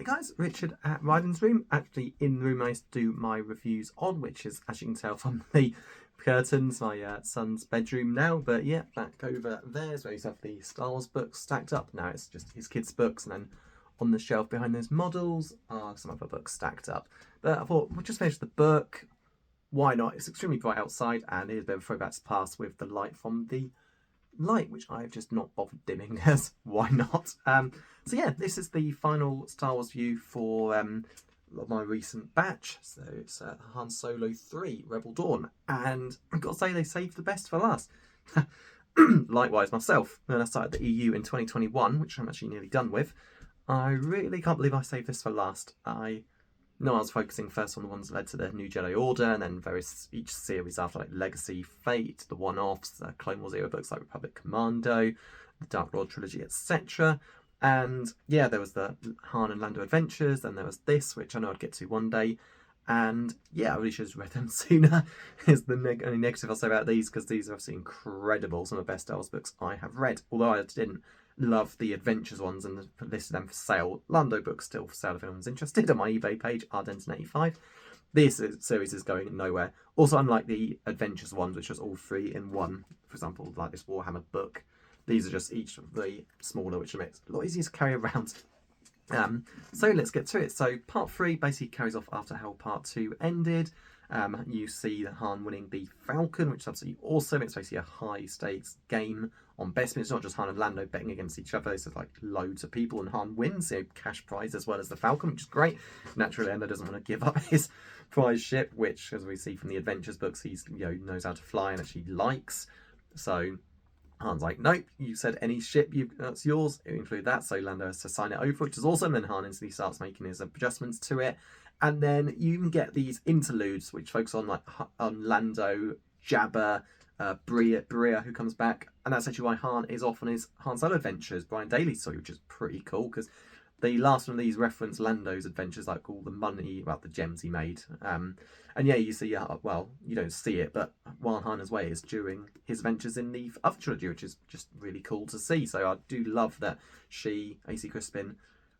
guys, Richard at Ryden's Room, actually in the room I used to do my reviews on, which is, as you can tell from the curtains, my son's bedroom now. But yeah, back over there is where you have the Star Wars books stacked up. Now it's just his kids' books, and then on the shelf behind those models are some other books stacked up. But I thought we'll just finish the book. Why not? It's extremely bright outside, and it is a bit of a throwback to past with the light from the light, which I've just not bothered dimming, as why not? So yeah, this is the final Star Wars view for my recent batch. So it's Han Solo 3, Rebel Dawn, and I've got to say they saved the best for last. Likewise myself, when I started the EU in 2021, which I'm actually nearly done with, I really can't believe I saved this for last. I was focusing first on the ones that led to the New Jedi Order, and then each series after, like Legacy, Fate, the one-offs, Clone Wars era books like Republic Commando, the Dark Lord trilogy, etc. And yeah, there was the Han and Lando Adventures, and there was this, which I know I'd get to one day. And yeah, I really should have read them sooner, is the only negative I'll say about these, because these are obviously incredible, some of the best Star Wars books I have read, although I didn't love the Adventures ones and listed them for sale. Lando books still for sale if anyone's interested on my eBay page, Ardenton85. This series is going nowhere. Also, unlike the Adventures ones, which was all 3 in 1, for example, like this Warhammer book, these are just each of the smaller, which makes it a lot easier to carry around. So let's get to it. So part 3 basically carries off after how part 2 ended. You see Han winning the Falcon, which is absolutely awesome. It's basically a high stakes game on best. It's not just Han and Lando betting against each other. It's like loads of people, and Han wins, so cash prize as well as the Falcon, which is great. Naturally, Lando doesn't want to give up his prize ship, which, as we see from the Adventures books, he's knows how to fly and actually likes. So Han's like, nope, you said any ship that's yours, include that. So Lando has to sign it over, which is awesome. Then Han instantly starts making his adjustments to it. And then you can get these interludes, which focus on Lando, Jabba, Bria, who comes back. And that's actually why Han is off on his Han Solo adventures, Brian Daley's story, which is pretty cool, because the last one of these reference Lando's adventures, like all the money about the gems he made. And yeah, you see, well, you don't see it, but while Han is away is during his adventures in the other trilogy, which is just really cool to see. So I do love that AC Crispin,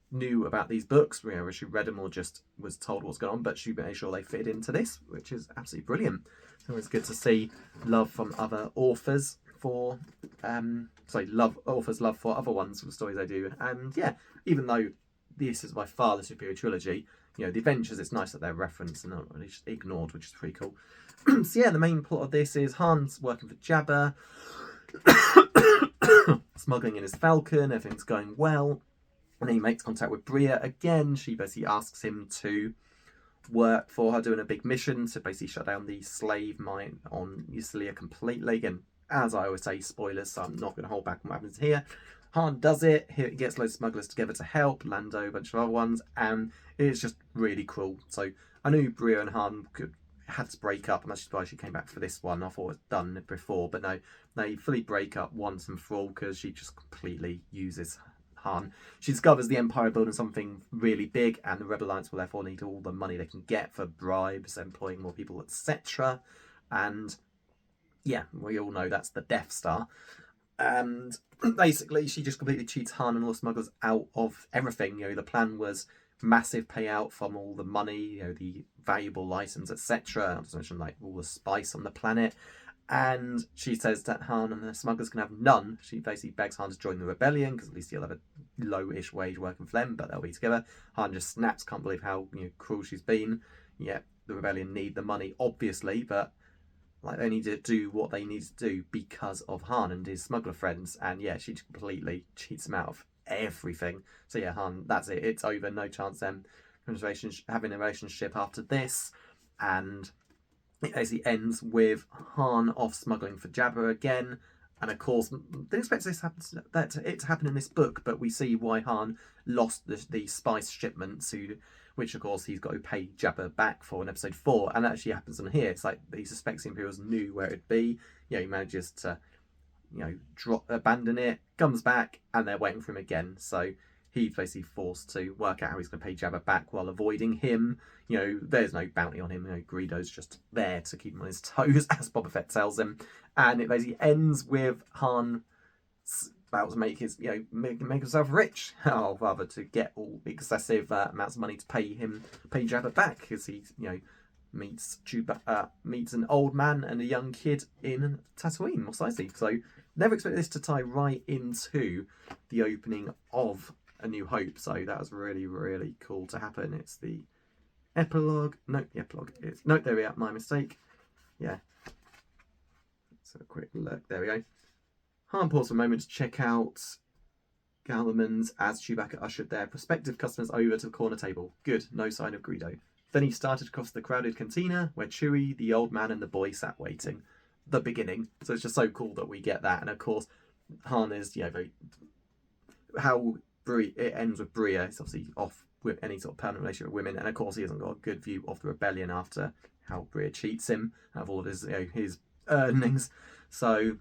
knew about these books, whether she read them or just was told what's going on, but she made sure they fit into this, which is absolutely brilliant. So it's good to see love from other authors for authors' love for other ones, for the stories they do. And yeah, even though this is by far the superior trilogy, the Adventures, it's nice that they're referenced and not really just ignored, which is pretty cool. So yeah, the main plot of this is Han's working for Jabba, smuggling in his Falcon, everything's going well. And then he makes contact with Bria again. She basically asks him to work for her, doing a big mission to basically shut down the slave mine on Ysilia completely. Again, as I always say, spoilers, so I'm not going to hold back on what happens here. Han does it. He gets loads of smugglers together to help, Lando, a bunch of other ones, and it's just really cool. So I knew Bria and Han had to break up, and that's why she came back for this one. I thought it was done before, but no, they fully break up once and for all, because she just completely uses Han. She discovers the Empire building something really big, and the Rebel Alliance will therefore need all the money they can get for bribes, employing more people, etc. And yeah, we all know that's the Death Star. And basically, she just completely cheats Han and all the smugglers out of everything. The plan was massive payout from all the money, the valuable license, etc. Not to mention like all the spice on the planet. And she says that Han and the smugglers can have none. She basically begs Han to join the rebellion, because at least he'll have a low-ish wage working for them, but they'll be together. Han just snaps, can't believe how cruel she's been. Yeah, the rebellion need the money, obviously, but they need to do what they need to do because of Han and his smuggler friends. And yeah, she completely cheats him out of everything. So yeah, Han, that's it. It's over. No chance them having a relationship after this. And it basically ends with Han off smuggling for Jabba again. And of course, didn't expect it to happen in this book, but we see why Han lost the spice shipment, which of course he's got to pay Jabba back for in episode 4. And that actually happens on here. It's like he suspects the Imperials knew where it'd be. He manages to, abandon it, comes back, and they're waiting for him again. So he's basically forced to work out how he's going to pay Jabba back while avoiding him. There's no bounty on him. Greedo's just there to keep him on his toes, as Boba Fett tells him. And it basically ends with Han about to make his, make himself rich, or rather to get all excessive amounts of money to pay Jabba back, because he, meets meets an old man and a young kid in Tatooine, Mos Eisley. So never expected this to tie right into the opening of A New Hope. So that was really, really cool to happen. It's the epilogue. No, the epilogue is there we are. My mistake. Yeah. Let's have a quick look. There we go. Han paused for a moment to check out Gallimans as Chewbacca ushered their prospective customers over to the corner table. Good, no sign of Greedo. Then he started across the crowded cantina where Chewie, the old man, and the boy sat waiting. The beginning. So it's just so cool that we get that. And of course, Han is, very... How it ends with Bria. It's obviously off with any sort of permanent relationship with women. And of course, he hasn't got a good view of the rebellion after how Bria cheats him out of all of his earnings. So...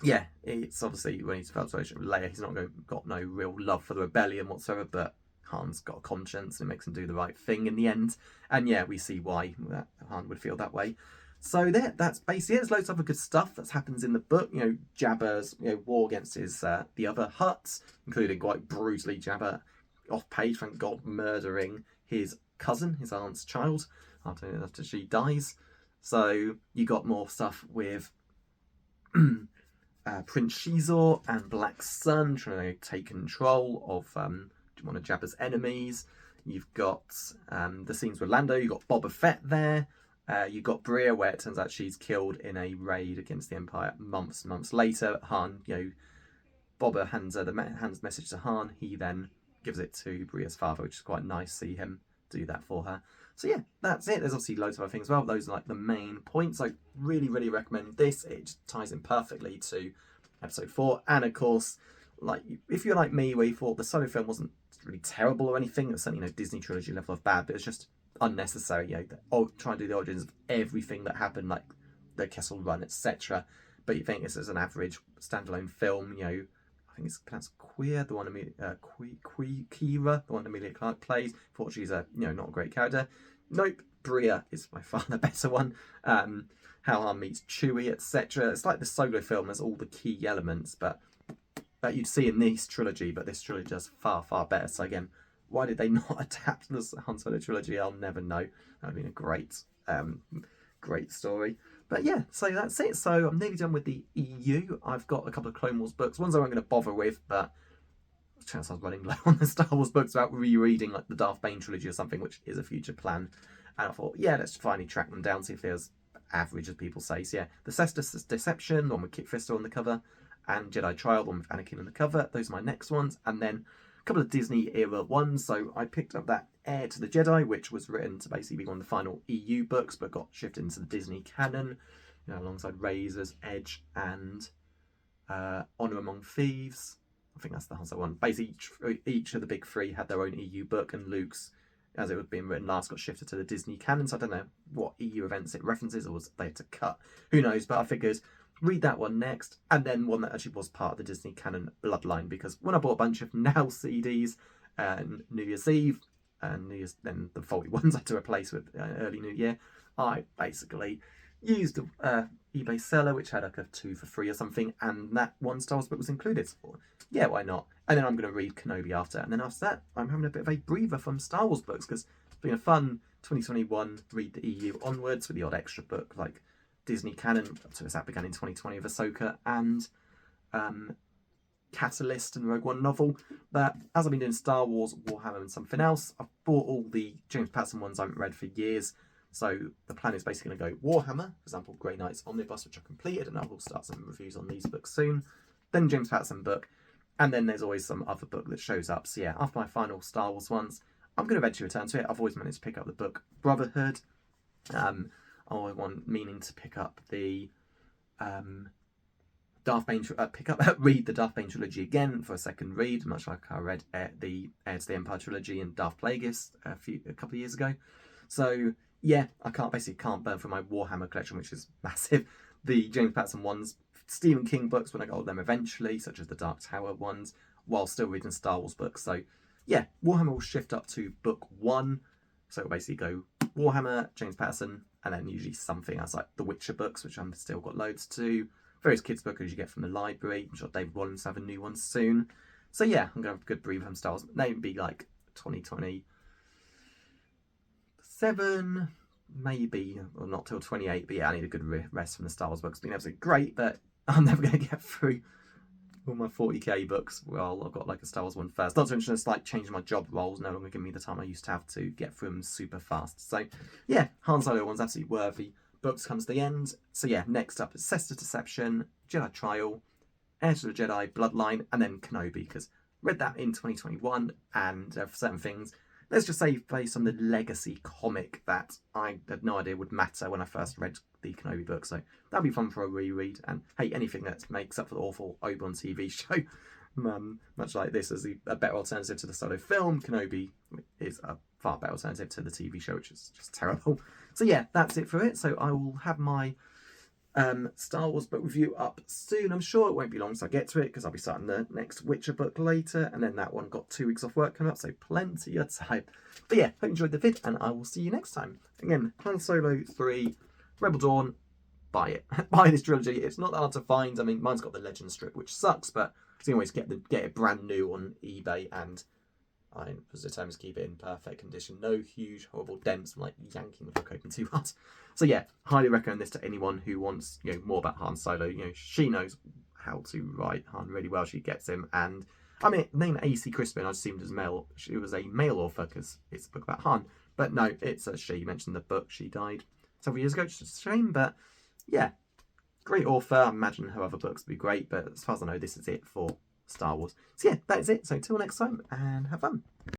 yeah, it's obviously when he's felt relationship with Leia, he's not got no real love for the rebellion whatsoever, but Han's got a conscience and it makes him do the right thing in the end. And yeah, we see why Han would feel that way. So that's basically it. There's loads of other good stuff that happens in the book. Jabba's war against his the other Hutts, including quite brutally Jabba off page, thank God, murdering his cousin, his aunt's child, after she dies. So you got more stuff with Prince Shizor and Black Sun trying to take control of one of Jabba's enemies. You've got the scenes with Lando. You've got Boba Fett there. You've got Bria, where it turns out she's killed in a raid against the Empire months later. Han, Boba hands the message to Han. He then gives it to Bria's father, which is quite nice to see him do that for her. So yeah, that's it. There's obviously loads of other things as well. Those are like the main points. I really, really recommend this. It just ties in perfectly to episode 4. And of course, like if you're like me, where you thought the solo film wasn't really terrible or anything, it's certainly Disney trilogy level of bad, but it's just unnecessary. Trying to do the origins of everything that happened, like the Kessel Run, etc. But you think this is an average standalone film, I think it's pronounced Queer, the one Kira, the one Emilia Clarke plays. Thought she's a not a great character. Nope, Bria is by far the better one. How Han meets Chewie, etc. It's like the solo film has all the key elements, but that you'd see in this trilogy. But this trilogy does far, far better. So again, why did they not adapt the Han Solo trilogy? I'll never know. That would have been a great story. But yeah, so that's it. So I'm nearly done with the EU. I've got a couple of Clone Wars books. Ones I won't going to bother with, but chance I was running low on the Star Wars books about rereading like the Darth Bane trilogy or something, which is a future plan. And I thought, yeah, let's finally track them down, see if they're as average as people say. So yeah, the Cestus Deception, the one with Kit Fisto on the cover, and Jedi Trial, the one with Anakin on the cover. Those are my next ones. And then a couple of Disney era ones. So I picked up that Heir to the Jedi, which was written to basically be one of the final EU books, but got shifted into the Disney canon, alongside Razor's Edge and Honor Among Thieves. I think that's the answer one. Basically, each of the big three had their own EU book, and Luke's, as it was being written last, got shifted to the Disney canon. So I don't know what EU events it references, or was they had to cut. Who knows? But I figured read that one next, and then one that actually was part of the Disney canon Bloodline, because when I bought a bunch of Now CDs and New Year's Eve, and then the faulty ones I had to replace with early New Year, I basically used the eBay seller, which had like a 2 for 3 or something, and that one Star Wars book was included. So yeah, why not? And then I'm going to read Kenobi after, and then after that, I'm having a bit of a breather from Star Wars books, because it's been a fun 2021, read the EU onwards with the odd extra book, like Disney canon, so that began in 2020 with Ahsoka, and Catalyst and Rogue One novel. But as I've been doing Star Wars, Warhammer and something else, I've bought all the James Patterson ones I haven't read for years. So the plan is basically going to go Warhammer, for example, Grey Knight's Omnibus, which I've completed, and I will start some reviews on these books soon. Then James Patterson book, and then there's always some other book that shows up. So yeah, after my final Star Wars ones, I'm going to eventually return to it. I've always managed to pick up the book Brotherhood. I'm meaning to pick up the Darth Bane, read the Darth Bane trilogy again for a second read, much like I read the Heir to the Empire trilogy and Darth Plagueis a couple of years ago. So yeah, I can't burn through my Warhammer collection, which is massive. The James Patterson ones, Stephen King books when I got them eventually, such as the Dark Tower ones, while still reading Star Wars books. So yeah, Warhammer will shift up to book 1. So it'll basically go Warhammer, James Patterson, and then usually something else like the Witcher books, which I've still got loads to. various kids' books you get from the library. I'm sure David Walliams will have a new one soon. So yeah, I'm going to have a good breather from Star Wars. Maybe like 2027, maybe, or not till 28. But yeah, I need a good rest from the Star Wars books. It's been absolutely great, but I'm never going to get through all my 40k books. Well, I've got like a Star Wars one first. Not to mention it's like changing my job roles, no longer giving me the time I used to have to get through them super fast. So yeah, Han Solo one's absolutely worthy. Books comes to the end. So yeah, next up is Cester Deception, Jedi Trial, Heir to the Jedi, Bloodline, and then Kenobi, because read that in 2021, and for certain things, let's just say based on the legacy comic that I had no idea would matter when I first read the Kenobi book, so that'd be fun for a reread. And hey, anything that makes up for the awful Obi-Wan TV show, much like this as a better alternative to the solo film, Kenobi is a far better alternative to the TV show, which is just terrible. So yeah, that's it for it. So I will have my Star Wars book review up soon. I'm sure it won't be long so I get to it, because I'll be starting the next Witcher book later, and then that one got 2 weeks off work coming up, so plenty of time. But yeah, hope you enjoyed the vid, and I will see you next time. Again, Han Solo 3, Rebel Dawn, buy it. Buy this trilogy. It's not that hard to find. I mean, mine's got the Legend strip, which sucks, but you can always get it brand new on eBay, and I was determined to keep it in perfect condition. No huge, horrible dents from like yanking the book open too hard. So yeah, highly recommend this to anyone who wants, more about Han Solo. She knows how to write Han really well. She gets him, and I mean, name A.C. Crispin, I assumed as male. She was a male author because it's a book about Han, but no, it's a she. You mentioned the book. She died several years ago, which is a shame, but yeah, great author. I imagine her other books would be great, but as far as I know, this is it for Star Wars. So yeah, that is it. So till next time, and have fun.